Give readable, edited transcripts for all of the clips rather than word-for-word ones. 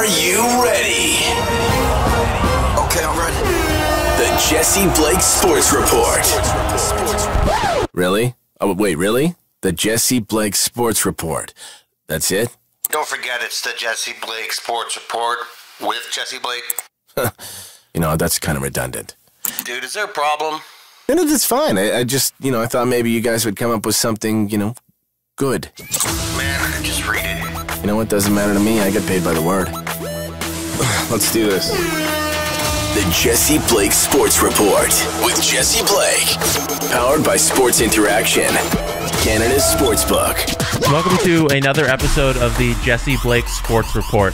Are you ready? Okay, I'm ready. The Jesse Blake Sports Report. Really? Oh, wait, really? The Jesse Blake Sports Report. That's it? Don't forget, it's the Jesse Blake Sports Report with Jesse Blake. That's kind of redundant. Dude, is there a problem? No, that's fine. I just, I thought maybe you guys would come up with something, good. Man, just read it. You know what? Doesn't matter to me. I get paid by the word. Let's do this. The Jesse Blake Sports Report with Jesse Blake. Powered by Sports Interaction, Canada's sportsbook. Welcome to another episode of the Jesse Blake Sports Report.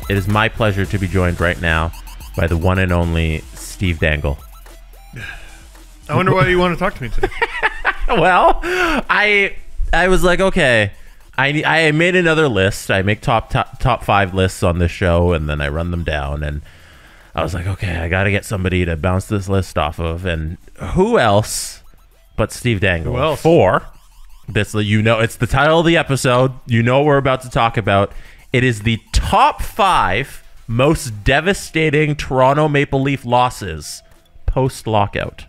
It is my pleasure to be joined right now by the one and only Steve Dangle. I wonder why you want to talk to me today. Well, I was like, okay, I made another list. I make top 5 lists on this show, and then I run them down. And I was like, okay, I got to get somebody to bounce this list off of. And who else but Steve Dangle? Who else? For this, it's the title of the episode. You know what we're about to talk about. It is the top 5 most devastating Toronto Maple Leaf losses post-lockout.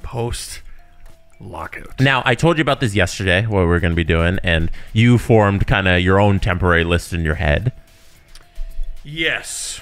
Post-lockout. Now, I told you about this yesterday, what we were going to be doing, and you formed kind of your own temporary list in your head. Yes,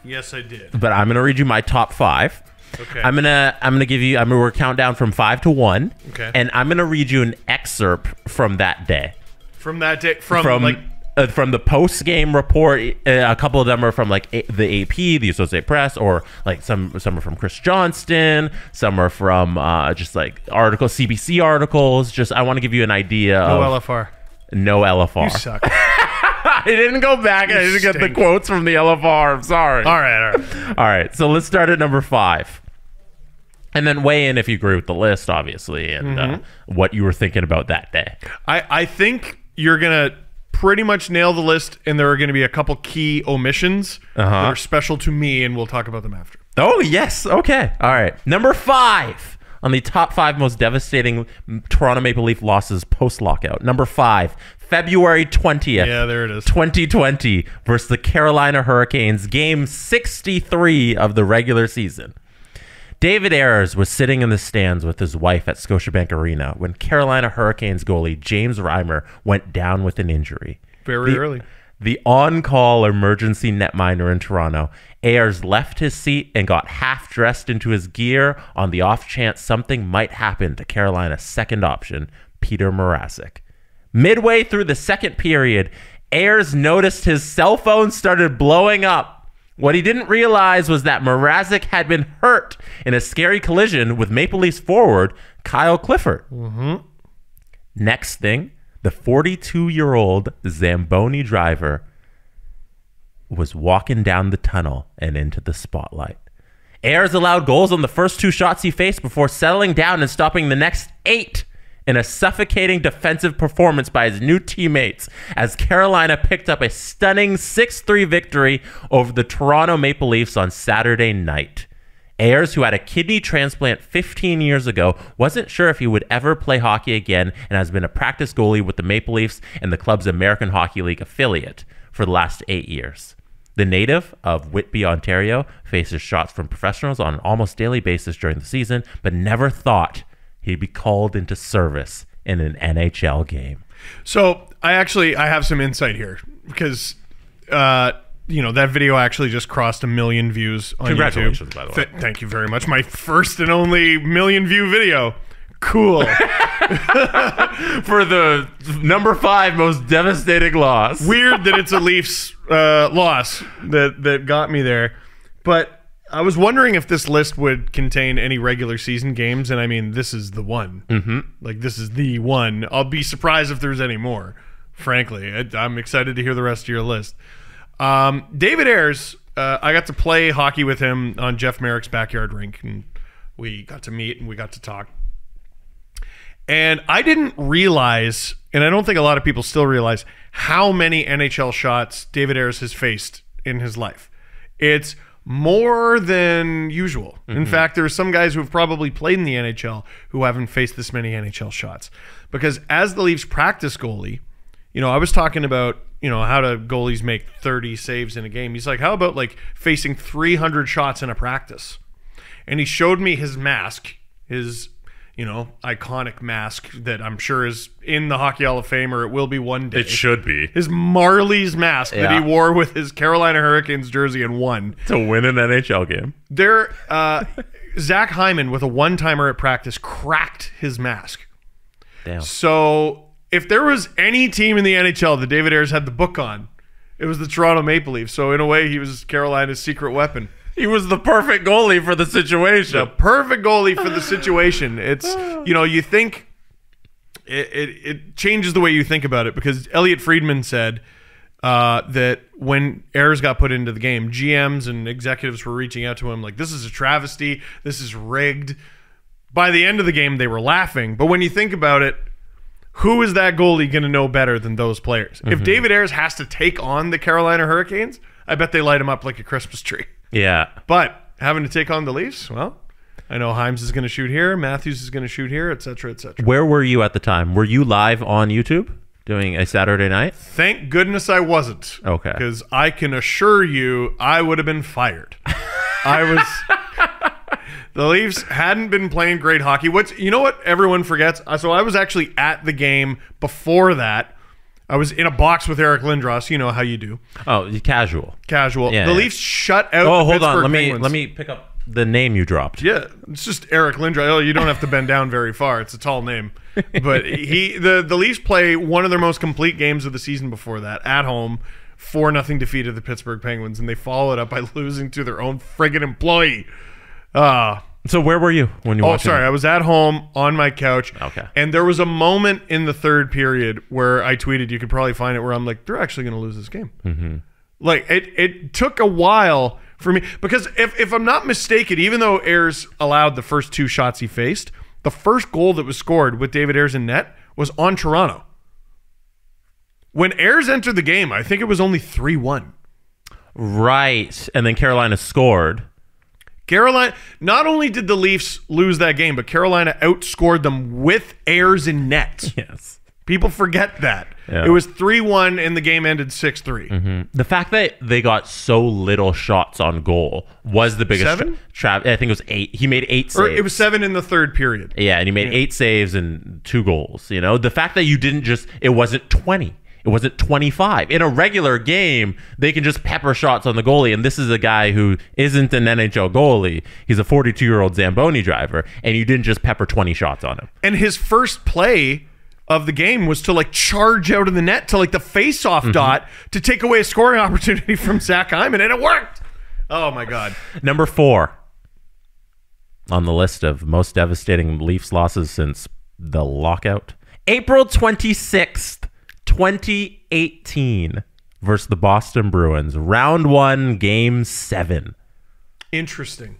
I did. But I'm going to read you my top 5. Okay. I'm gonna give you. We're count down from 5 to 1. Okay. And I'm gonna read you an excerpt from that day. From that day, from the post game report. A couple of them are from like the AP, the Associated Press, or like some are from Chris Johnston. Some are from just like articles, CBC articles. Just I want to give you an idea. No LFR. No LFR. You suck. I didn't go back. I didn't get the quotes from the LFR. I'm sorry. All right. So let's start at number 5. And then weigh in if you agree with the list, obviously, and what you were thinking about that day. I think you're going to pretty much nail the list, and there are going to be a couple key omissions that are special to me, and we'll talk about them after. Oh, yes. Okay. All right. Number 5 on the top 5 most devastating Toronto Maple Leaf losses post-lockout. Number 5, February 20th. Yeah, there it is. 2020 versus the Carolina Hurricanes, game 63 of the regular season. David Ayres was sitting in the stands with his wife at Scotiabank Arena when Carolina Hurricanes goalie James Reimer went down with an injury. Very early. The on-call emergency netminder in Toronto, Ayres left his seat and got half-dressed into his gear on the off chance something might happen to Carolina's second option, Peter Mrazek. Midway through the second period, Ayres noticed his cell phone started blowing up. What he didn't realize was that Mrazek had been hurt in a scary collision with Maple Leafs forward Kyle Clifford. Next thing, the 42-year-old Zamboni driver was walking down the tunnel and into the spotlight. Ayres allowed goals on the first 2 shots he faced before settling down and stopping the next 8 in a suffocating defensive performance by his new teammates as Carolina picked up a stunning 6-3 victory over the Toronto Maple Leafs on Saturday night. Ayres, who had a kidney transplant 15 years ago, wasn't sure if he would ever play hockey again and has been a practice goalie with the Maple Leafs and the club's American Hockey League affiliate for the last 8 years. The native of Whitby, Ontario, faces shots from professionals on an almost daily basis during the season, but never thought he'd be called into service in an NHL game. So I have some insight here because, that video actually just crossed 1 million views on Congratulations, YouTube. By the way. Thank you very much. My first and only 1 million view video. Cool. For the number 5 most devastating loss. Weird that it's a Leafs loss that got me there. But I was wondering if this list would contain any regular season games, and I mean, this is the one. Like, this is the one. I'll be surprised if there's any more, frankly. I'm excited to hear the rest of your list. David Ayres, I got to play hockey with him on Jeff Merrick's backyard rink, and we got to meet and we got to talk. And I didn't realize, and I don't think a lot of people still realize, how many NHL shots David Ayres has faced in his life. It's more than usual. In fact, there are some guys who have probably played in the NHL who haven't faced this many NHL shots. Because as the Leafs practice goalie, I was talking about, how do goalies make 30 saves in a game? He's like, how about like facing 300 shots in a practice? And he showed me his mask, his iconic mask that I'm sure is in the Hockey Hall of Fame, or it will be one day. It should be. His Marley's mask that he wore with his Carolina Hurricanes jersey and won. To win an NHL game. Zach Hyman, with a one-timer at practice, cracked his mask. Damn. So if there was any team in the NHL that David Ayres had the book on, it was the Toronto Maple Leafs. So in a way, he was Carolina's secret weapon. He was the perfect goalie for the situation. The perfect goalie for the situation. It's, you think it changes the way you think about it, because Elliot Friedman said that when Ayres got put into the game, GMs and executives were reaching out to him like, this is a travesty, this is rigged. By the end of the game, they were laughing. But when you think about it, who is that goalie going to know better than those players? If David Ayres has to take on the Carolina Hurricanes, I bet they light him up like a Christmas tree. Yeah. But having to take on the Leafs, well, I know Himes is going to shoot here, Matthews is going to shoot here, etc., etc. Where were you at the time? Were you live on YouTube doing a Saturday night? Thank goodness I wasn't. Okay. Because I can assure you I would have been fired. The Leafs hadn't been playing great hockey. You know what everyone forgets? So I was actually at the game before that. I was in a box with Eric Lindros. You know how you do. Oh, casual. Yeah, the Leafs shut out Oh, the hold on. Pittsburgh Penguins. Let me pick up the name you dropped. Yeah, it's just Eric Lindros. Oh, you don't have to bend down very far. It's a tall name. But the Leafs play one of their most complete games of the season before that, at home, 4-0 defeat of the Pittsburgh Penguins, and they followed up by losing to their own friggin' employee. So where were you when you watched? Oh, sorry. I was at home on my couch. Okay. And there was a moment in the third period where I tweeted, you could probably find it, where I'm like, they're actually going to lose this game. Mm-hmm. Like, it took a while for me, because if I'm not mistaken, even though Ayres allowed the first two shots he faced, the first goal that was scored with David Ayres in net was on Toronto. When Ayres entered the game, I think it was only 3-1. Right. And then Carolina scored. Carolina, not only did the Leafs lose that game, but Carolina outscored them with Ayres in net. Yes. People forget that. Yeah. It was 3-1 and the game ended 6-3. Mm-hmm. The fact that they got so little shots on goal was the biggest. 7? I think it was 8. He made 8 saves. Or it was 7 in the third period. Yeah, and he made 8 saves and 2 goals. The fact that you didn't it wasn't 20. It wasn't 25. In a regular game, they can just pepper shots on the goalie, and this is a guy who isn't an NHL goalie. He's a 42-year-old Zamboni driver, and you didn't just pepper 20 shots on him. And his first play of the game was to charge out of the net to the face-off dot to take away a scoring opportunity from Zach Hyman, and it worked. Oh, my God. Number 4 on the list of most devastating Leafs losses since the lockout. April 26th. 2018 versus the Boston Bruins. Round 1, Game 7. Interesting.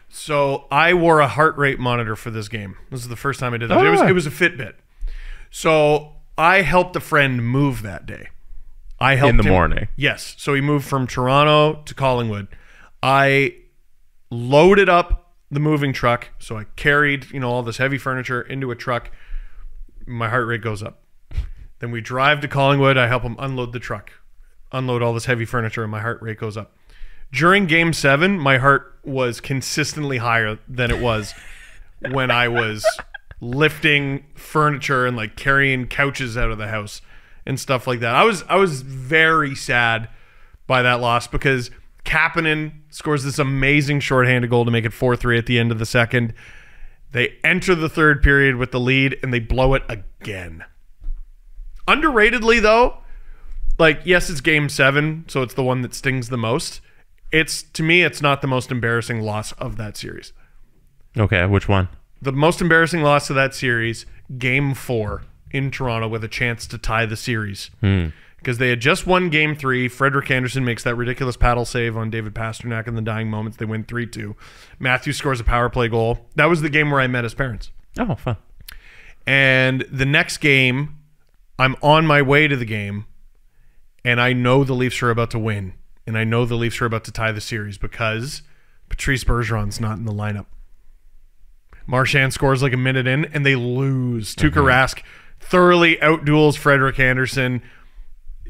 So I wore a heart rate monitor for this game. This is the first time I did that. It was a Fitbit. So I helped a friend move that day. I helped in the him, morning. Yes. So he moved from Toronto to Collingwood. I loaded up the moving truck. So I carried, all this heavy furniture into a truck. My heart rate goes up. Then we drive to Collingwood. I help him unload the truck, unload all this heavy furniture, and my heart rate goes up. During Game 7, my heart was consistently higher than it was when I was lifting furniture and carrying couches out of the house and stuff like that. I was very sad by that loss, because Kapanen scores this amazing shorthanded goal to make it 4-3 at the end of the second. They enter the third period with the lead, and they blow it again. Underratedly, though, yes, it's Game 7, so it's the one that stings the most. To me, it's not the most embarrassing loss of that series. Okay, which one? The most embarrassing loss of that series, Game 4 in Toronto, with a chance to tie the series. Because they had just won Game 3. Frederik Andersen makes that ridiculous paddle save on David Pasternak in the dying moments. They win 3-2. Matthews scores a power play goal. That was the game where I met his parents. Oh, fun. And the next game, I'm on my way to the game, and I know the Leafs are about to win, and I know the Leafs are about to tie the series, because Patrice Bergeron's not in the lineup. Marchand scores a minute in, and they lose. Tuukka Rask thoroughly outduels Frederik Andersen.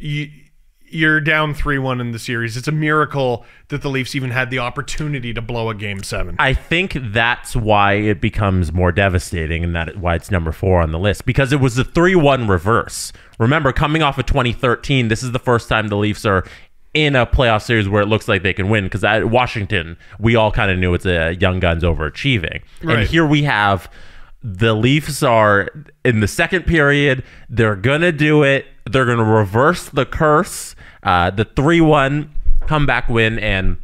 you're down 3-1 in the series. It's a miracle that the Leafs even had the opportunity to blow a Game 7. I think that's why it becomes more devastating, and why it's number 4 on the list, because it was a 3-1 reverse. Remember, coming off of 2013, this is the first time the Leafs are in a playoff series where it looks like they can win, because at Washington, we all kind of knew it's a young guns overachieving. Right. And here we have the Leafs are in the second period. They're going to do it. They're going to reverse the curse. The 3-1 comeback win, and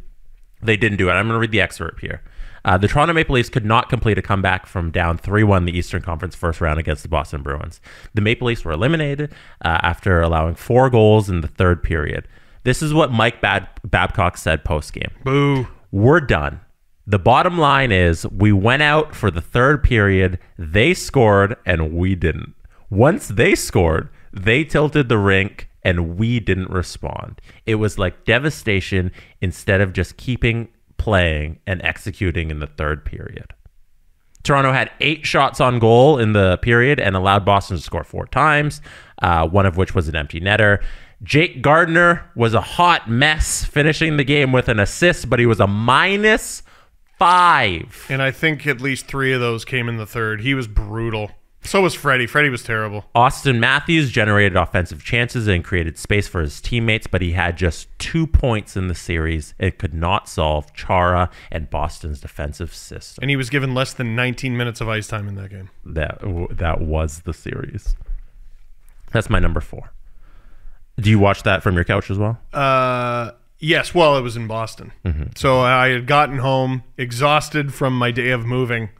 they didn't do it. I'm going to read the excerpt here. The Toronto Maple Leafs could not complete a comeback from down 3-1 the Eastern Conference first round against the Boston Bruins. The Maple Leafs were eliminated after allowing 4 goals in the third period. This is what Mike Babcock said post-game. Boo. We're done. The bottom line is we went out for the third period, they scored, and we didn't. Once they scored, they tilted the rink, and we didn't respond. It was like devastation instead of just keeping playing and executing in the third period. Toronto had 8 shots on goal in the period and allowed Boston to score 4 times, one of which was an empty netter. Jake Gardiner was a hot mess, finishing the game with an assist, but he was a -5. And I think at least 3 of those came in the third. He was brutal. So was Freddie. Freddie was terrible. Austin Matthews generated offensive chances and created space for his teammates, but he had just 2 points in the series. It could not solve Chara and Boston's defensive system. And he was given less than 19 minutes of ice time in that game. That was the series. That's my number 4. Do you watch that from your couch as well? Yes, well, it was in Boston. So I had gotten home exhausted from my day of moving,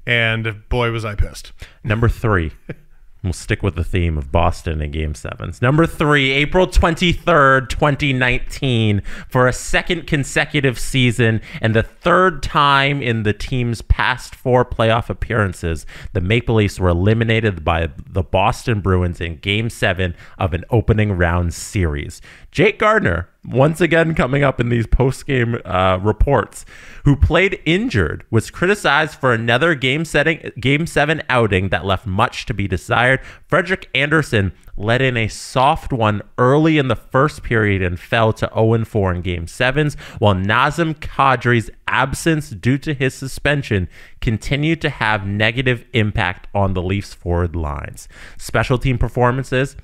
and boy, was I pissed. Number 3. We'll stick with the theme of Boston in Game 7s. Number 3, April 23rd, 2019, for a second consecutive season and the third time in the team's past 4 playoff appearances, the Maple Leafs were eliminated by the Boston Bruins in Game 7 of an opening round series. Jake Gardiner, once again coming up in these post-game reports, who played injured, was criticized for another Game 7 outing that left much to be desired. Frederik Andersen let in a soft one early in the first period and fell to 0-4 in Game 7s, while Nazem Kadri's absence due to his suspension continued to have negative impact on the Leafs' forward lines. Special team performances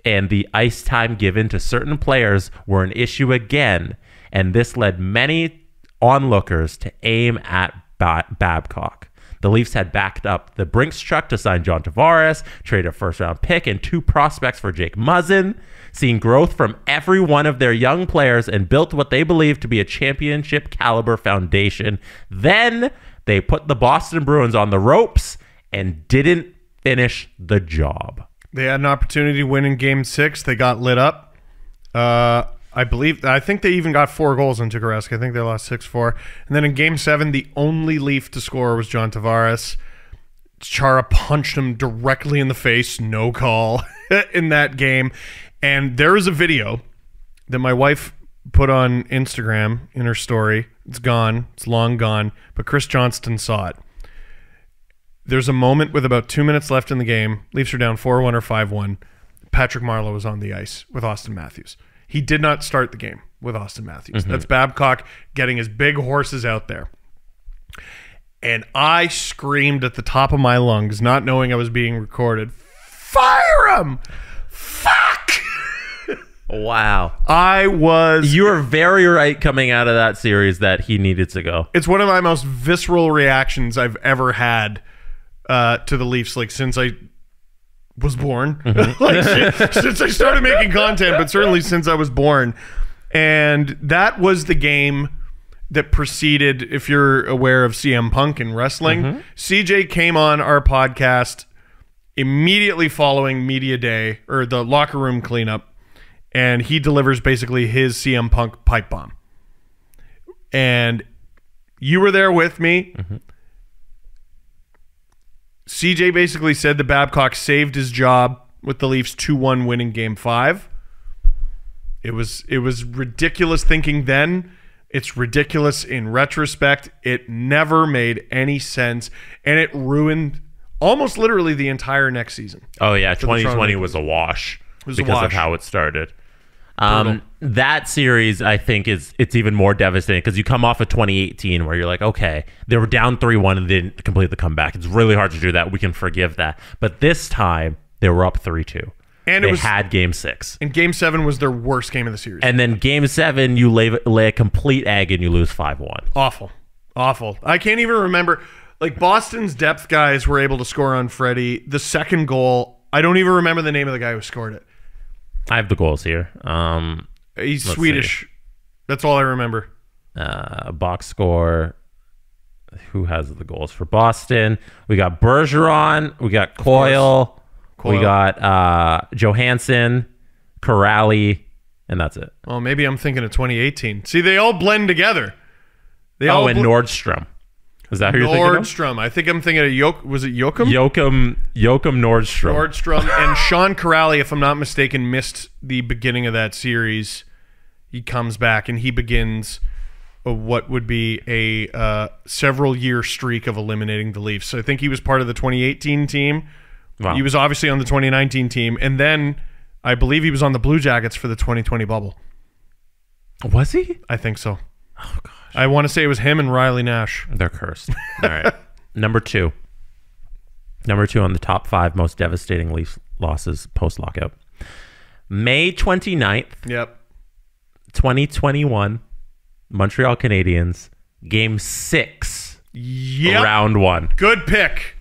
and the ice time given to certain players were an issue again, and this led many onlookers to aim at Babcock. The Leafs had backed up the Brinks truck to sign John Tavares, trade a first-round pick and 2 prospects for Jake Muzzin, seeing growth from every one of their young players, and built what they believed to be a championship-caliber foundation. Then they put the Boston Bruins on the ropes and didn't finish the job. They had an opportunity to win in Game 6. They got lit up. I think they even got 4 goals on Tukaresk. I think they lost 6-4. And then in Game 7, the only Leaf to score was John Tavares. Chara punched him directly in the face, no call, in that game. And there is a video that my wife put on Instagram in her story. It's gone. It's long gone. But Chris Johnston saw it. There's a moment with about 2 minutes left in the game. Leafs are down 4-1 or 5-1. Patrick Marleau was on the ice with Austin Matthews. He did not start the game with Austin Matthews. That's Babcock getting his big horses out there. And I screamed at the top of my lungs, not knowing I was being recorded, "Fire him! Fuck!" Wow. You were very right coming out of that series that he needed to go. It's one of my most visceral reactions I've ever had to the Leafs, like, since I was born. Since I started making content, but certainly since I was born. And that was the game that preceded, if you're aware of CM Punk in wrestling, CJ came on our podcast immediately following Media Day, or the locker room cleanup, and he delivers basically his CM Punk pipe bomb. And you were there with me. CJ basically said that Babcock saved his job with the Leafs 2-1 winning Game 5. It was ridiculous thinking then. It's ridiculous in retrospect. It never made any sense, and it ruined almost literally the entire next season. Oh yeah, 2020 was a wash. was a because of wash. how it started. That series, I think, it's even more devastating because you come off of 2018 where you're like, okay, they were down 3-1 and they didn't complete the comeback. It's really hard to do that. We can forgive that. But this time, they were up 3-2. And they had Game 6. And Game 7 was their worst game of the series. And then Game 7, you lay a complete egg and you lose 5-1. Awful. I can't even remember. Like, Boston's depth guys were able to score on Freddie. The second goal, I don't even remember the name of the guy who scored it. I have the goals here. He's Swedish. See. That's all I remember. Box score. Who has the goals for Boston? We got Bergeron. We got Coyle. We got Johansson, Corrali, and that's it. Oh, maybe I'm thinking of 2018. See, they all blend together. And Nordstrom. Is that who you're thinking of? Nordstrom. I think I'm thinking of was it Joachim? Joachim Nordstrom. Nordstrom and Sean Corrali, if I'm not mistaken, missed the beginning of that series. He comes back and he begins what would be a several-year streak of eliminating the Leafs. So I think he was part of the 2018 team. Wow. He was obviously on the 2019 team. And then I believe he was on the Blue Jackets for the 2020 bubble. Was he? I think so. Oh, gosh. I want to say it was him and Riley Nash. They're cursed. All right. Number two on the top 5 most devastating Leafs losses post-lockout. May 29th, Yep. 2021, Montreal Canadiens, Game 6, Round 1. Good pick.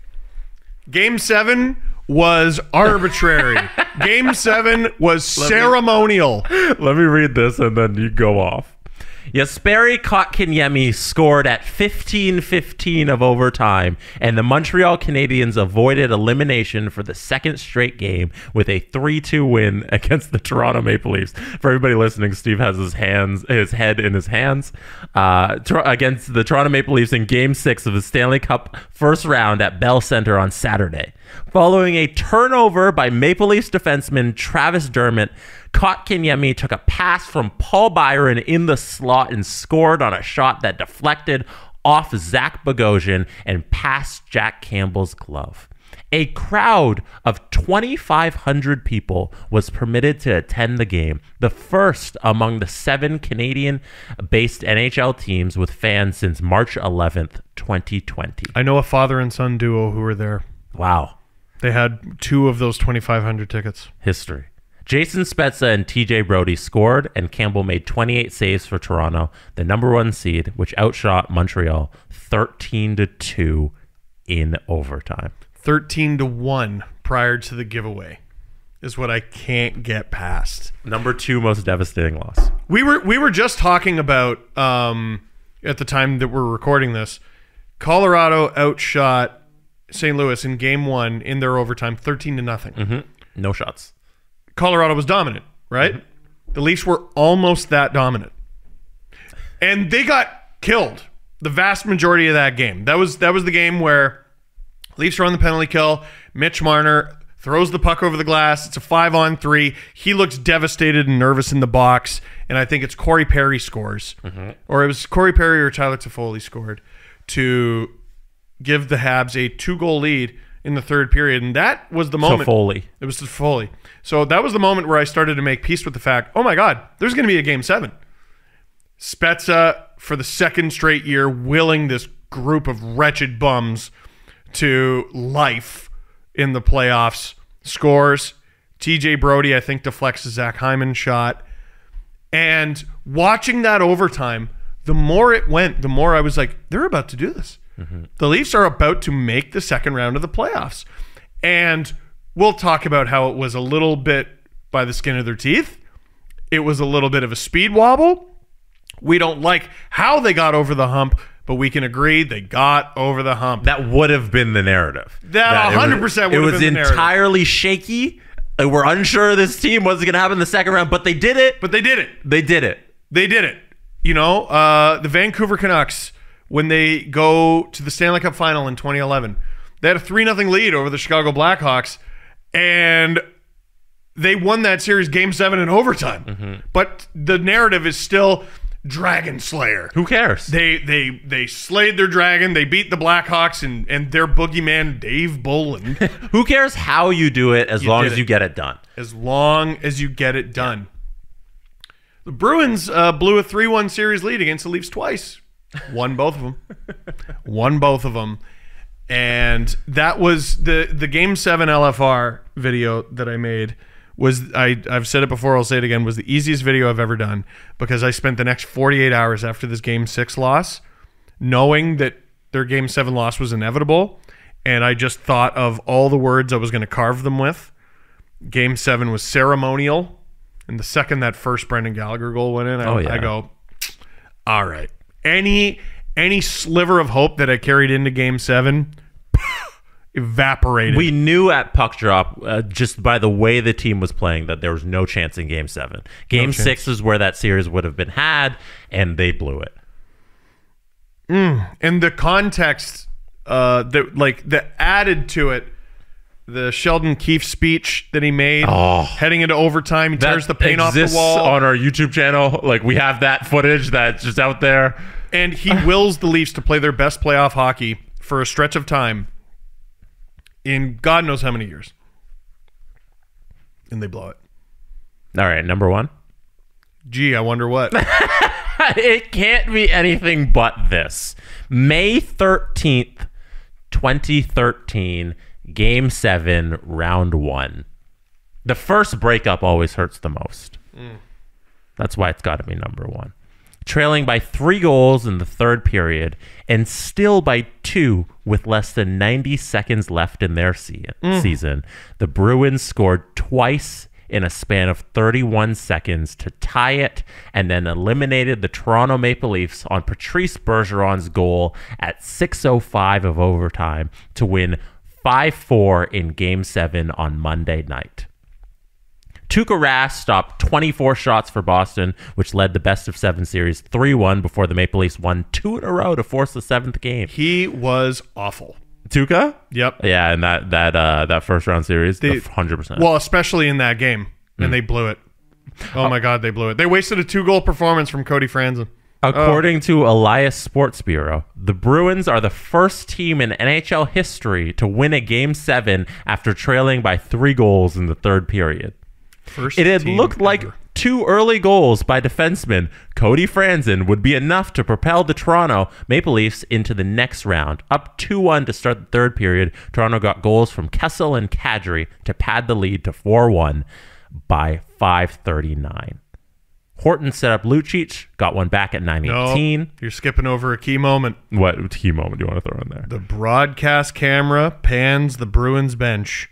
Game 7 was arbitrary. Game 7 was ceremonial. Let me read this and then you go off. Jesperi Kotkaniemi scored at 15:15 of overtime, and the Montreal Canadiens avoided elimination for the second straight game with a 3-2 win against the Toronto Maple Leafs. For everybody listening, Steve has his head in his hands against the Toronto Maple Leafs in Game 6 of the Stanley Cup first round at Bell Center on Saturday. Following a turnover by Maple Leafs defenseman Travis Dermott, Kotkaniemi took a pass from Paul Byron in the slot and scored on a shot that deflected off Zach Bogosian and past Jack Campbell's glove. A crowd of 2,500 people was permitted to attend the game, the first among the 7 Canadian-based NHL teams with fans since March 11th, 2020. I know a father and son duo who were there. Wow. They had 2 of those 2,500 tickets. History. Jason Spezza and TJ Brodie scored, and Campbell made 28 saves for Toronto, the number 1 seed, which outshot Montreal 13-2 in overtime. 13-1 prior to the giveaway is what I can't get past. Number 2 most devastating loss. We were just talking about at the time that we're recording this, Colorado outshot St. Louis in Game 1 in their overtime 13-0. Mm-hmm. No shots. Colorado was dominant, right? Mm-hmm. The Leafs were almost that dominant. And they got killed the vast majority of that game. That was the game where Leafs are on the penalty kill. Mitch Marner throws the puck over the glass. It's a 5-on-3. He looks devastated and nervous in the box. And I think it's Corey Perry scores. Mm-hmm. Or it was Corey Perry or Tyler Toffoli scored to give the Habs a 2-goal lead in the third period. And that was the moment. Toffoli. It was Toffoli. So that was the moment where I started to make peace with the fact, oh my God, there's going to be a Game 7. Spezza, for the second straight year, willing this group of wretched bums to life in the playoffs, scores. TJ Brodie, I think, deflects a Zach Hyman shot. And watching that overtime, the more it went, the more I was like, they're about to do this. Mm-hmm. The Leafs are about to make the second round of the playoffs. And we'll talk about how it was a little bit by the skin of their teeth. It was a little bit of a speed wobble. We don't like how they got over the hump, but we can agree they got over the hump. That would have been the narrative. That 100% would have been the narrative. It was entirely shaky. We're unsure this team wasn't going to happen in the second round, but they did it. But they did it. They did it. They did it. You know, the Vancouver Canucks, when they go to the Stanley Cup final in 2011, they had a 3-0 lead over the Chicago Blackhawks, and they won that series Game 7 in overtime. Mm-hmm. But the narrative is still Dragon Slayer. Who cares? They slayed their dragon. They beat the Blackhawks and their boogeyman, Dave Bolland. Who cares how you do it as long as you get it done? as long as you get it done. The Bruins blew a 3-1 series lead against the Leafs twice. Won both of them. And that was the Game 7 LFR video that I made. I've said it before, I'll say it again, was the easiest video I've ever done, because I spent the next 48 hours after this Game 6 loss knowing that their Game 7 loss was inevitable, and I just thought of all the words I was going to carve them with. Game 7 was ceremonial, and the second that first Brendan Gallagher goal went in, I go, all right. Any sliver of hope that I carried into Game 7 evaporated. We knew at puck drop, just by the way the team was playing, that there was no chance in Game 7. Game 6 is where that series would have been had, and they blew it. And the context that added to it, the Sheldon Keefe speech that he made heading into overtime, he tears the paint off the wall. On our YouTube channel. Like, we have that footage that's just out there. And he wills the Leafs to play their best playoff hockey for a stretch of time in God knows how many years. And they blow it. All right, number 1. Gee, I wonder what. It can't be anything but this. May 13th, 2013, Game 7, Round 1. The first breakup always hurts the most. That's why it's got to be number 1. Trailing by 3 goals in the third period, and still by 2 with less than 90 seconds left in their season, the Bruins scored twice in a span of 31 seconds to tie it, and then eliminated the Toronto Maple Leafs on Patrice Bergeron's goal at 6:05 of overtime to win 5-4 in Game 7 on Monday night. Tuukka Rask stopped 24 shots for Boston, which led the best-of-7 series 3-1 before the Maple Leafs won 2 in a row to force the 7th game. He was awful. Tuukka? Yep. Yeah, and that first-round series, 100%. Well, especially in that game, and they blew it. Oh, my God, they blew it. They wasted a 2-goal performance from Cody Franzen. According to Elias Sports Bureau, the Bruins are the first team in NHL history to win a Game 7 after trailing by 3 goals in the third period. It had looked like 2 early goals by defenseman Cody Franzen would be enough to propel the Toronto Maple Leafs into the next round. Up 2-1 to start the third period, Toronto got goals from Kessel and Kadri to pad the lead to 4-1 by 5:39. Horton set up Lucic, got one back at 9:18. No, you're skipping over a key moment. What key moment do you want to throw in there? The broadcast camera pans the Bruins bench.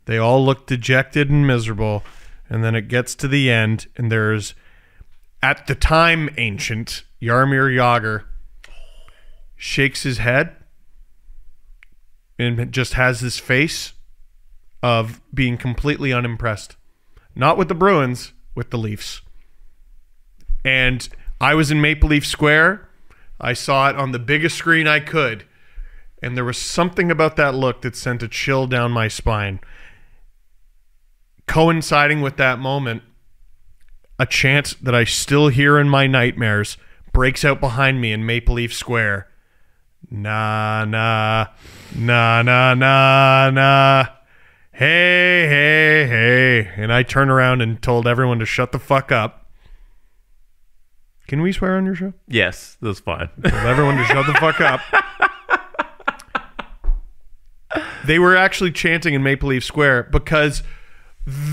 They all look dejected and miserable. And then it gets to the end, and there's, at the time, ancient Jaromir Jagr shakes his head and just has this face of being completely unimpressed. Not with the Bruins, with the Leafs. And I was in Maple Leaf Square. I saw it on the biggest screen I could. And there was something about that look that sent a chill down my spine. Coinciding with that moment, a chant that I still hear in my nightmares breaks out behind me in Maple Leaf Square. Na, na, na, na, na, na. Hey, hey, hey. And I turned around and told everyone to shut the fuck up. Can we swear on your show? Yes, that's fine. Told everyone to shut the fuck up. They were actually chanting in Maple Leaf Square because,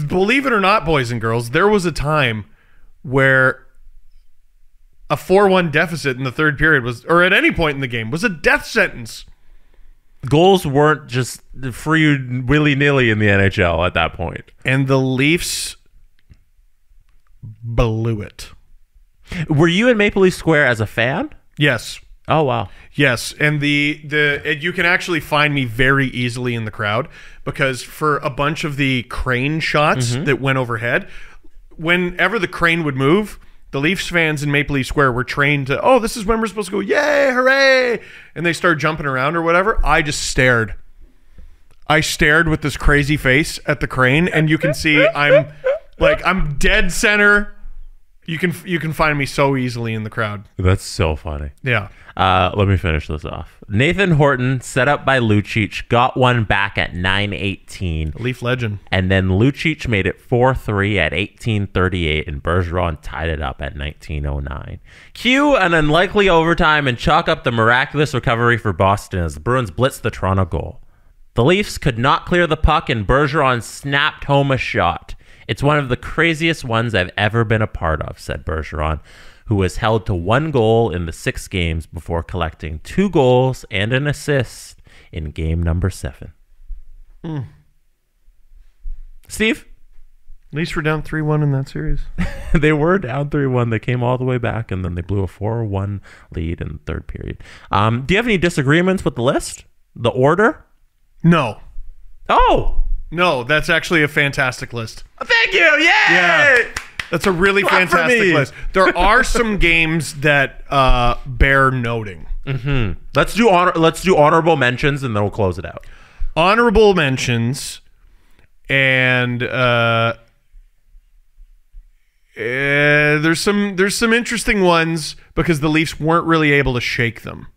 believe it or not, boys and girls, there was a time where a 4-1 deficit in the third period was, or at any point in the game, was a death sentence. Goals weren't just free willy-nilly in the NHL at that point. And the Leafs blew it. Were you in Maple Leaf Square as a fan? Yes. Oh, wow. Yes, and you can actually find me very easily in the crowd because for a bunch of the crane shots that went overhead, whenever the crane would move, the Leafs fans in Maple Leaf Square were trained to, oh, this is when we're supposed to go, yay, hooray, and they start jumping around or whatever. I just stared. I stared with this crazy face at the crane, and you can see I'm dead center You can find me so easily in the crowd. That's so funny. Yeah. Let me finish this off. Nathan Horton, set up by Lucic, got one back at 9:18. Leaf legend. And then Lucic made it 4-3 at 18:38, and Bergeron tied it up at 19:09. Cue an unlikely overtime and chalk up the miraculous recovery for Boston as the Bruins blitzed the Toronto goal. The Leafs could not clear the puck, and Bergeron snapped home a shot. It's one of the craziest ones I've ever been a part of, said Bergeron, who was held to 1 goal in the 6 games before collecting 2 goals and an assist in game number 7. Steve? At least we're down 3-1 in that series. They were down 3-1. They came all the way back, and then they blew a 4-1 lead in the third period. Do you have any disagreements with the list? The order? No. Oh! No, that's actually a fantastic list. Thank you! Yay! Yeah. That's a really Clap for fantastic me. list. There are some games that bear noting. Let's do honorable mentions, and then we'll close it out. Honorable mentions, and there's some interesting ones because the Leafs weren't really able to shake them.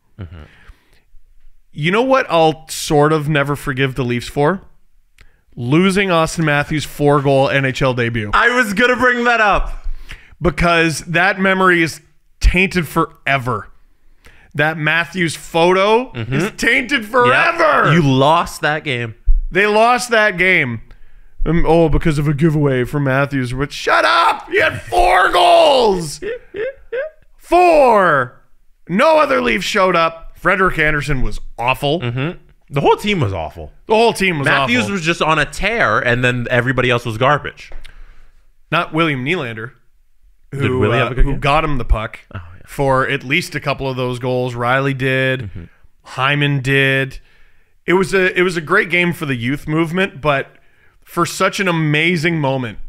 You know what I'll sort of never forgive the Leafs for? Losing Austin Matthews' 4-goal NHL debut. I was going to bring that up. Because that memory is tainted forever. That Matthews photo is tainted forever. Yep. You lost that game. They lost that game. Because of a giveaway from Matthews. Which, shut up! You had 4 goals! 4! No other Leafs showed up. Frederik Andersen was awful. The whole team was awful. The whole team was Matthews awful. was just on a tear, and then everybody else was garbage. Not William Nylander, Did Willie have a good who game? got him the puck for at least a couple of those goals. Riley did. Hyman did. It was a great game for the youth movement, but for such an amazing moment,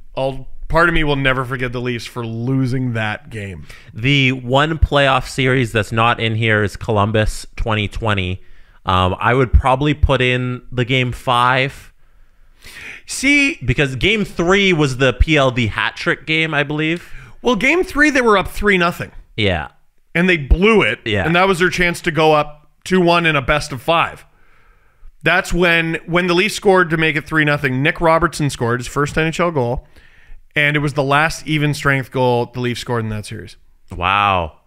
part of me will never forget the Leafs for losing that game. The one playoff series that's not in here is Columbus 2020. I would probably put in the game 5. See, Because game 3 was the PLD hat trick game, I believe. well, game 3 they were up 3-0, Yeah. and they blew it. Yeah. And that was their chance to go up 2-1 in a best of 5. That's when the Leafs scored to make it 3-0. Nick Robertson scored his first NHL goal, and it was the last even strength goal the Leafs scored in that series. Wow.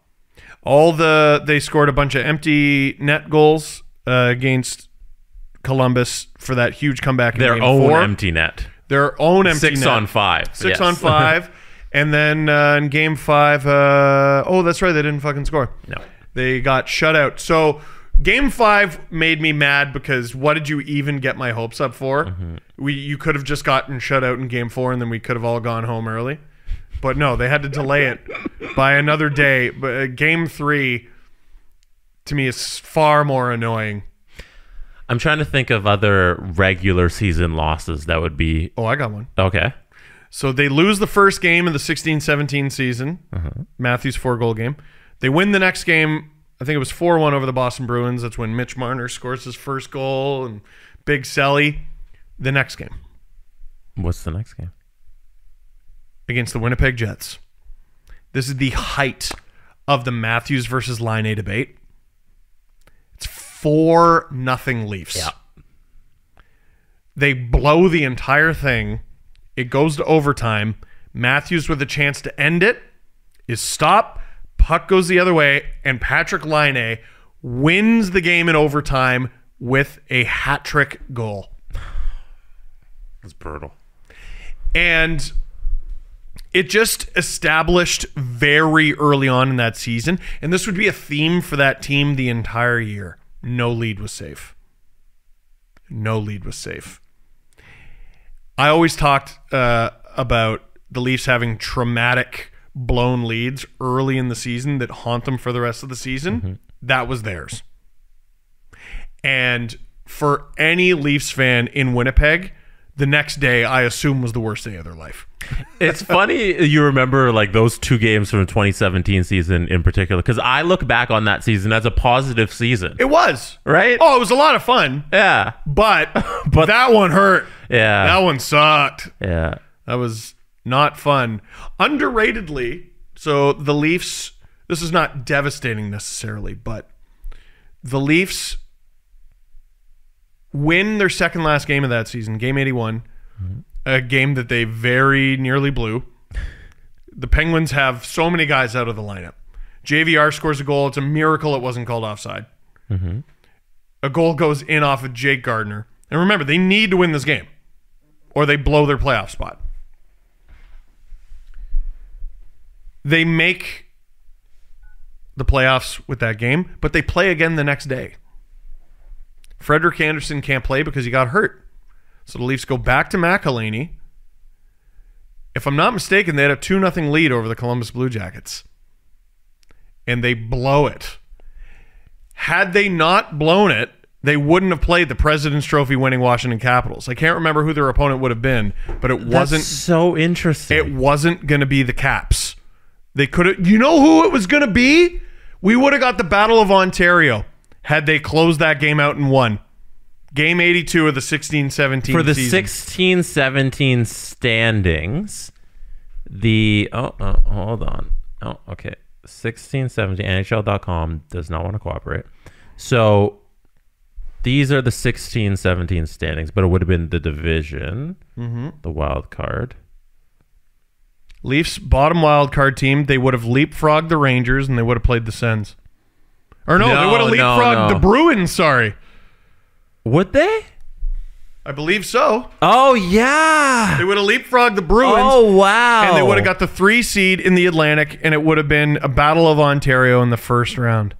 They scored a bunch of empty net goals against Columbus for that huge comeback in Their game own 4. empty net. Their own empty 6 net. on 5. 6 Yes. on 5. And then in game 5, that's right, they didn't fucking score. No. They got shut out. So game 5 made me mad because what did you even get my hopes up for? You could have just gotten shut out in game 4 and then we could have all gone home early. But no, they had to delay it by another day. But game 3, to me, is far more annoying. I'm trying to think of other regular season losses that would be... Oh, I got one. Okay. So they lose the first game of the 16-17 season, Matthews 4-goal game. They win the next game. I think it was 4-1 over the Boston Bruins. That's when Mitch Marner scores his first goal and Big Selly. The next game What's the next game? against the Winnipeg Jets. This is the height of the Matthews versus Line A debate. It's 4-0 Leafs. Yeah. They blow the entire thing. It goes to overtime. Matthews with a chance to end it is stopped. Puck goes the other way, and Patrick Laine wins the game in overtime with a hat trick goal. It's brutal. And it just established very early on in that season, and this would be a theme for that team the entire year. No lead was safe. No lead was safe. I always talked about the Leafs having traumatic blown leads early in the season that haunt them for the rest of the season. That was theirs. And for any Leafs fan in Winnipeg, the next day, I assume, was the worst day of their life. It's funny you remember like those 2 games from the 2017 season in particular, because I look back on that season as a positive season. It was. Right? Oh, it was a lot of fun. Yeah. But that one hurt. Yeah. That one sucked. Yeah. That was not fun. Underratedly, So the Leafs, this is not devastating necessarily, but the Leafs win their second last game of that season, game 81, a game that they very nearly blew. The Penguins have so many guys out of the lineup. JVR scores a goal. It's a miracle it wasn't called offside. A goal goes in off of Jake Gardiner. And remember, they need to win this game or they blow their playoff spot. They make the playoffs with that game, but they play again the next day. Frederik Andersen can't play because he got hurt. So the Leafs go back to McElhinney. If I'm not mistaken, they had a 2-0 lead over the Columbus Blue Jackets. And they blow it. Had they not blown it, they wouldn't have played the President's Trophy winning Washington Capitals. I can't remember who their opponent would have been, but it wasn't. That's so interesting. It wasn't going to be the Caps. They could have. You know who it was going to be? We would have got the Battle of Ontario had they closed that game out and won. Game 82 of the 16-17 For the season. 16-17 standings, hold on. Oh, okay. 16-17, NHL.com does not want to cooperate. So these are the 16-17 standings, but it would have been the division, the wild card. Leafs bottom wild card team, they would have leapfrogged the Rangers and they would have played the Sens. Or no, they would have leapfrogged the Bruins, sorry. Would they? I believe so. Oh, yeah. They would have leapfrogged the Bruins. Oh, wow. And they would have got the 3 seed in the Atlantic, and it would have been a Battle of Ontario in the first round.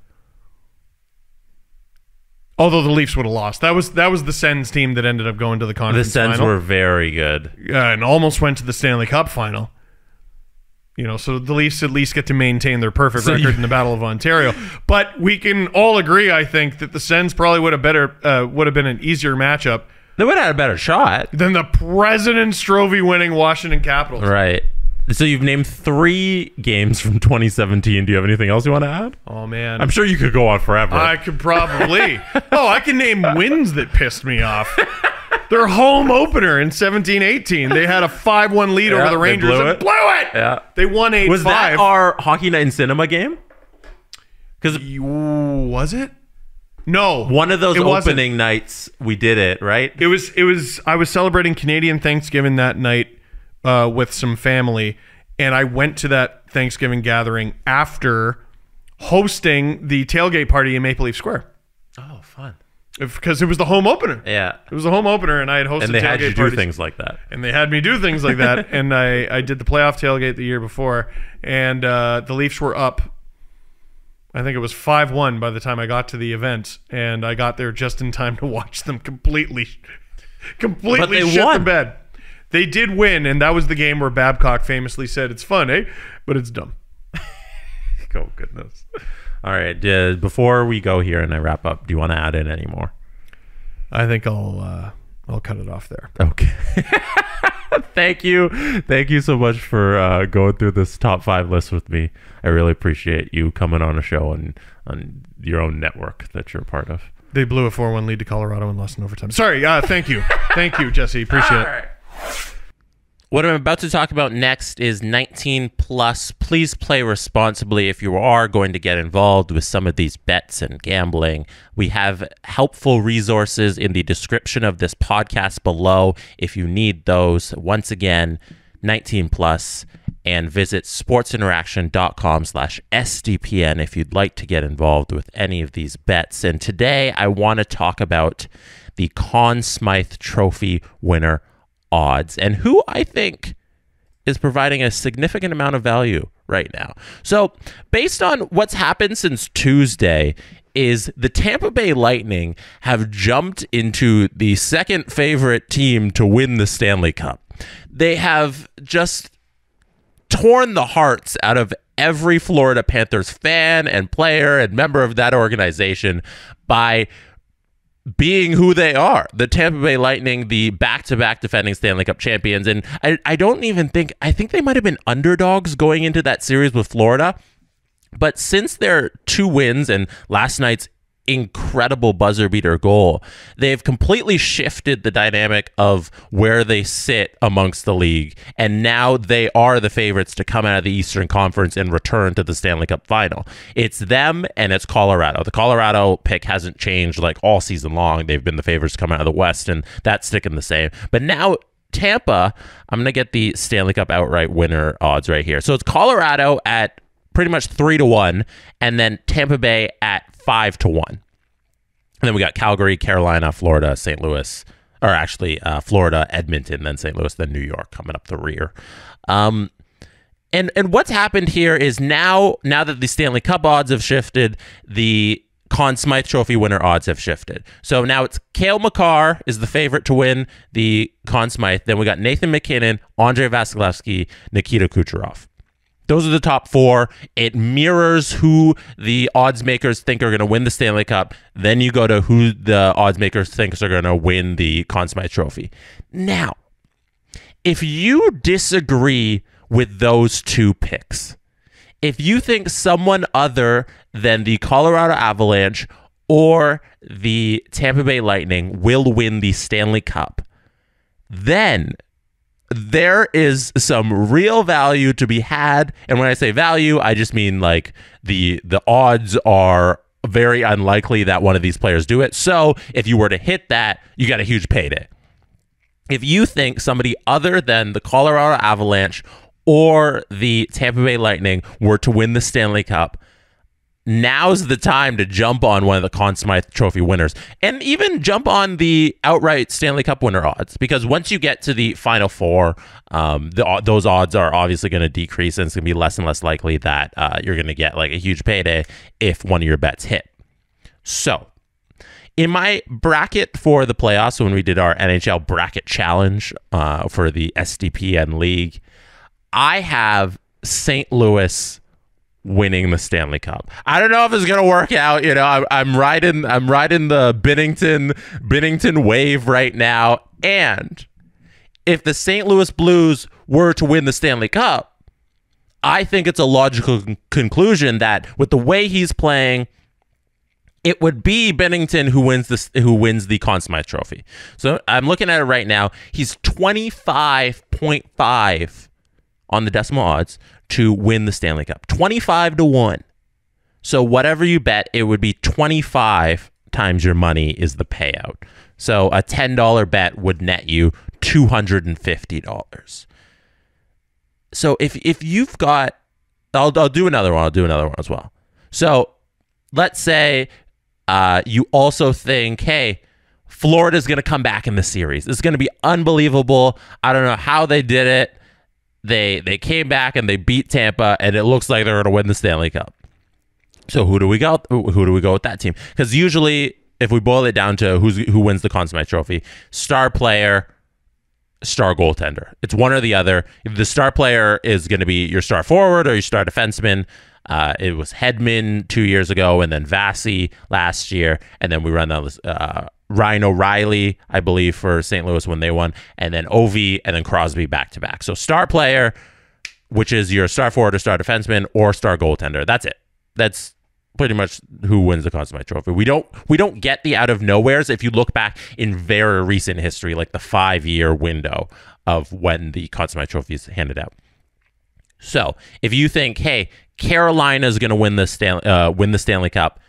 Although the Leafs would have lost. That was the Sens team that ended up going to the conference final. The Sens were very good. And almost went to the Stanley Cup final. You know, so the Leafs at least get to maintain their perfect record in the Battle of Ontario. But we can all agree, I think, that the Sens probably would have been an easier matchup. They would have had a better shot than the President's Trophy winning Washington Capitals. Right. So you've named 3 games from 2017. Do you have anything else you want to add? Oh, man. I'm sure you could go on forever. I could probably. I can name wins that pissed me off. Their home opener in 17-18. They had a 5-1 lead over the Rangers and blew it. Yeah. They won 8-5. Was that our Hockey Night in Cinema game? Was it? No. One of those opening nights we did it, right? It was I was celebrating Canadian Thanksgiving that night with some family, and I went to that Thanksgiving gathering after hosting the tailgate party in Maple Leaf Square. Oh, fun. Because it was the home opener. Yeah. It was the home opener, and I had hosted tailgate parties. And they had you do things like that. And they had me do things like that. And I did the playoff tailgate the year before, and the Leafs were up. I think it was 5-1 by the time I got to the event, and I got there just in time to watch them completely shit the bed. They did win, and that was the game where Babcock famously said, "It's fun, eh? But it's dumb." Oh, goodness. All right. Before we go here and I wrap up, do you want to add in any more? I think I'll cut it off there. Okay. Thank you so much for going through this top 5 list with me. I really appreciate you coming on a show and on your own network that you're a part of. They blew a 4-1 lead to Colorado and lost in overtime. Sorry. Thank you. Thank you, Jesse. Appreciate it. What I'm about to talk about next is 19 plus. Please play responsibly if you are going to get involved with some of these bets and gambling. We have helpful resources in the description of this podcast below if you need those. Once again, 19 plus, and visit sportsinteraction.com/SDPN if you'd like to get involved with any of these bets. And today I want to talk about the Conn Smythe Trophy winner odds and who I think is providing a significant amount of value right now. So based on what's happened since Tuesday is the Tampa Bay Lightning have jumped into the second favorite team to win the Stanley Cup. They have just torn the hearts out of every Florida Panthers fan and player and member of that organization by being who they are. The Tampa Bay Lightning, the back-to-back defending Stanley Cup champions. And I think they might have been underdogs going into that series with Florida. But since their 2 wins and last night's incredible buzzer beater goal, they've completely shifted the dynamic of where they sit amongst the league, and now they are the favorites to come out of the Eastern Conference and return to the Stanley Cup final. It's them and it's Colorado. The Colorado pick hasn't changed like all season long. They've been the favorites to come out of the West, and that's sticking the same. But now Tampa, I'm going to get the Stanley Cup outright winner odds right here. So it's Colorado at pretty much 3-1, and then Tampa Bay at 5-1. And then we got Calgary, Carolina, Florida, St. Louis, or actually Florida, Edmonton, then St. Louis, then New York coming up the rear. And what's happened here is now that the Stanley Cup odds have shifted, the Conn Smythe Trophy winner odds have shifted. So now it's Cale Makar is the favorite to win the Conn Smythe. Then we got Nathan MacKinnon, Andrei Vasilevsky, Nikita Kucherov. Those are the top four. It mirrors who the odds makers think are going to win the Stanley Cup. Then you go to who the odds makers think are going to win the Conn Smythe Trophy. Now, if you disagree with those two picks, if you think someone other than the Colorado Avalanche or the Tampa Bay Lightning will win the Stanley Cup, then there is some real value to be had. And when I say value, I just mean like the odds are very unlikely that one of these players do it. So if you were to hit that, you got a huge payday. If you think somebody other than the Colorado Avalanche or the Tampa Bay Lightning were to win the Stanley Cup, now's the time to jump on one of the Conn Smythe Trophy winners, and even jump on the outright Stanley Cup winner odds, because once you get to the Final Four, those odds are obviously going to decrease, and it's going to be less and less likely that you're going to get like a huge payday if one of your bets hit. So in my bracket for the playoffs, when we did our NHL bracket challenge for the SDPN League, I have St. Louis winning the Stanley Cup. I don't know if it's gonna work out. You know, I'm riding the Binnington wave right now. And if the St. Louis Blues were to win the Stanley Cup, I think it's a logical conclusion that with the way he's playing, it would be Binnington who wins the Conn Smythe Trophy. So I'm looking at it right now. He's 25.5 on the decimal odds to win the Stanley Cup. 25-1. So whatever you bet, it would be 25 times your money is the payout. So a $10 bet would net you $250. So if you've got, I'll do another one. I'll do another one as well. So let's say you also think, hey, Florida's going to come back in the series. It's going to be unbelievable. I don't know how they did it. They came back and they beat Tampa, and it looks like they're going to win the Stanley Cup. So who do we go with that team? Because usually, if we boil it down to who wins the Conn Smythe Trophy, star player, star goaltender. It's one or the other. If the star player is going to be your star forward or your star defenseman, it was Hedman 2 years ago, and then Vasi last year, and then we run down this Ryan O'Reilly, I believe, for St. Louis when they won, and then Ovi, and then Crosby back-to-back. So star player, which is your star forward or star defenseman or star goaltender. That's it. That's pretty much who wins the Conn Smythe Trophy. We don't get the out-of-nowheres if you look back in very recent history, like the 5-year window of when the Conn Smythe Trophy is handed out. So if you think, hey, Carolina is going to win the Stanley Cup,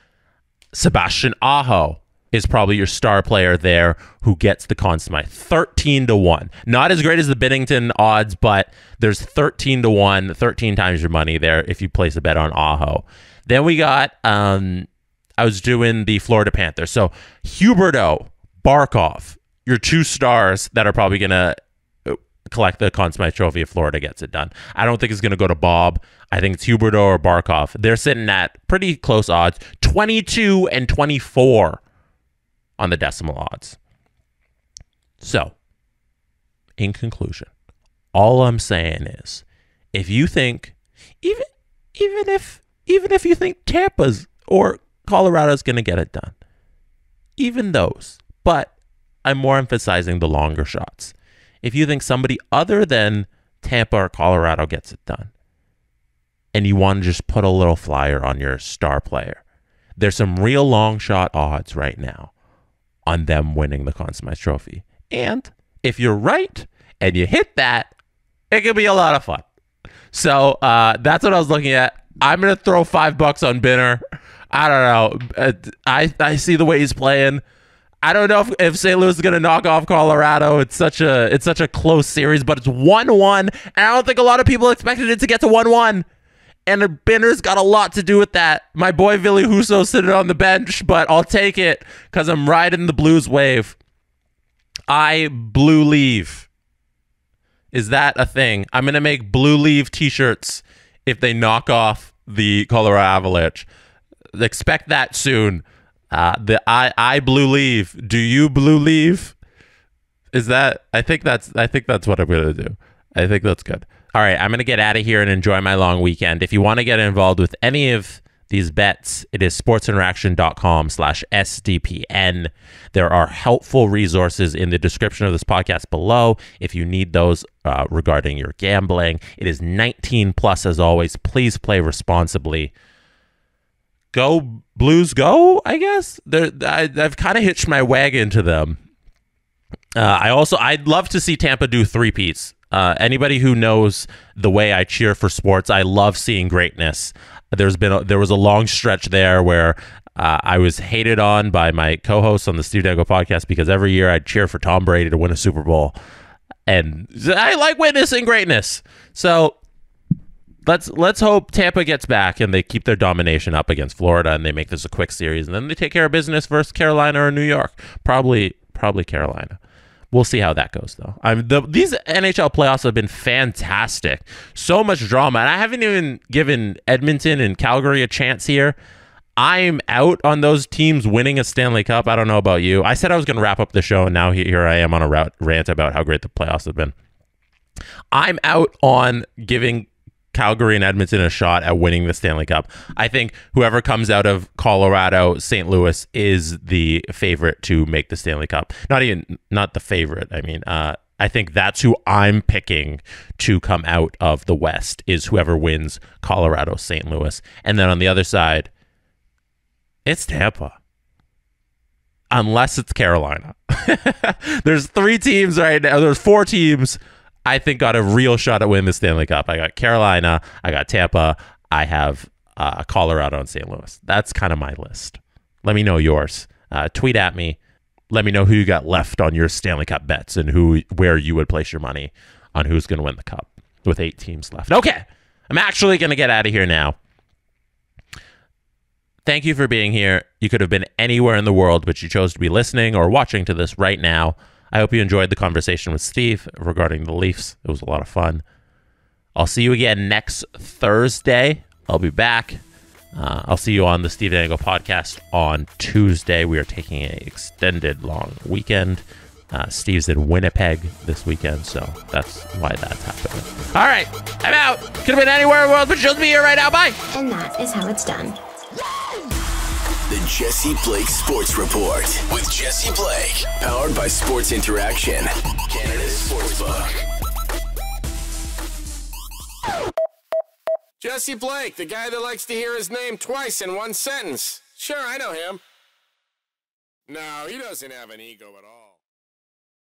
Sebastian Aho is probably your star player there who gets the Conn Smythe. 13-1. Not as great as the Binnington odds, but there's 13-1, 13 times your money there if you place a bet on Aho. Then we got, I was doing the Florida Panthers. So Huberdeau, Barkov, your two stars that are probably going to collect the Conn Smythe Trophy if Florida gets it done. I don't think it's going to go to Bob. I think it's Huberdeau or Barkov. They're sitting at pretty close odds, 22 and 24 on the decimal odds. So, in conclusion, all I'm saying is, if you think, even if you think Tampa's or Colorado's going to get it done, even those, but I'm more emphasizing the longer shots. If you think somebody other than Tampa or Colorado gets it done, and you want to just put a little flyer on your star player, there's some real long shot odds right now on them winning the Conn Smythe Trophy. And if you're right and you hit that, it could be a lot of fun. So that's what I was looking at. I'm going to throw $5 on Binner. I don't know. I see the way he's playing. I don't know if St. Louis is going to knock off Colorado. It's such a close series, but it's 1-1. And I don't think a lot of people expected it to get to 1-1. And Binner's got a lot to do with that. My boy Ville Husso sitting on the bench, but I'll take it because I'm riding the Blues wave. I blue leave. Is that a thing? I'm going to make blue leave t-shirts if they knock off the Colorado Avalanche. Expect that soon. I blue leave. Do you blue leave? Is that? I think that's what I'm going to do. I think that's good. All right, I'm going to get out of here and enjoy my long weekend. If you want to get involved with any of these bets, it is sportsinteraction.com/SDPN. There are helpful resources in the description of this podcast below if you need those regarding your gambling. It is 19 plus as always. Please play responsibly. Go Blues, go, I guess. I've kind of hitched my wagon to them. I'd love to see Tampa do three-peats. Anybody who knows the way I cheer for sports, I love seeing greatness. There was a long stretch there where I was hated on by my co-hosts on the Steve Dangle podcast because every year I'd cheer for Tom Brady to win a Super Bowl, and I like witnessing greatness. So let's hope Tampa gets back and they keep their domination up against Florida and they make this a quick series, and then they take care of business versus Carolina or New York. Probably Carolina. We'll see how that goes, though. These NHL playoffs have been fantastic. So much drama. And I haven't even given Edmonton and Calgary a chance here. I'm out on those teams winning a Stanley Cup. I don't know about you. I said I was going to wrap up the show, and now here I am on a rant about how great the playoffs have been. I'm out on giving Calgary and Edmonton a shot at winning the Stanley Cup. I think whoever comes out of Colorado, St. Louis is the favorite to make the Stanley Cup. Not the favorite. I mean, I think that's who I'm picking to come out of the West is whoever wins Colorado, St. Louis. And then on the other side, it's Tampa. Unless it's Carolina. There's 3 teams right now. There's 4 teams I think got a real shot at winning the Stanley Cup. I got Carolina, I got Tampa, I have Colorado and St. Louis. That's kind of my list. Let me know yours. Tweet at me. Let me know who you got left on your Stanley Cup bets and where you would place your money on who's going to win the cup with 8 teams left. Okay, I'm actually going to get out of here now. Thank you for being here. You could have been anywhere in the world, but you chose to be listening or watching to this right now. I hope you enjoyed the conversation with Steve regarding the Leafs. It was a lot of fun. I'll see you again next Thursday. I'll be back. I'll see you on the Steve Dangle podcast on Tuesday. We are taking an extended long weekend. Steve's in Winnipeg this weekend, so that's why that's happening. All right, I'm out. Could have been anywhere in the world, but she'll be here right now. Bye. And that is how it's done. The Jesse Blake Sports Report with Jesse Blake, powered by Sports Interaction, Canada's sportsbook. Jesse Blake, the guy that likes to hear his name twice in one sentence. Sure, I know him. No, he doesn't have an ego at all.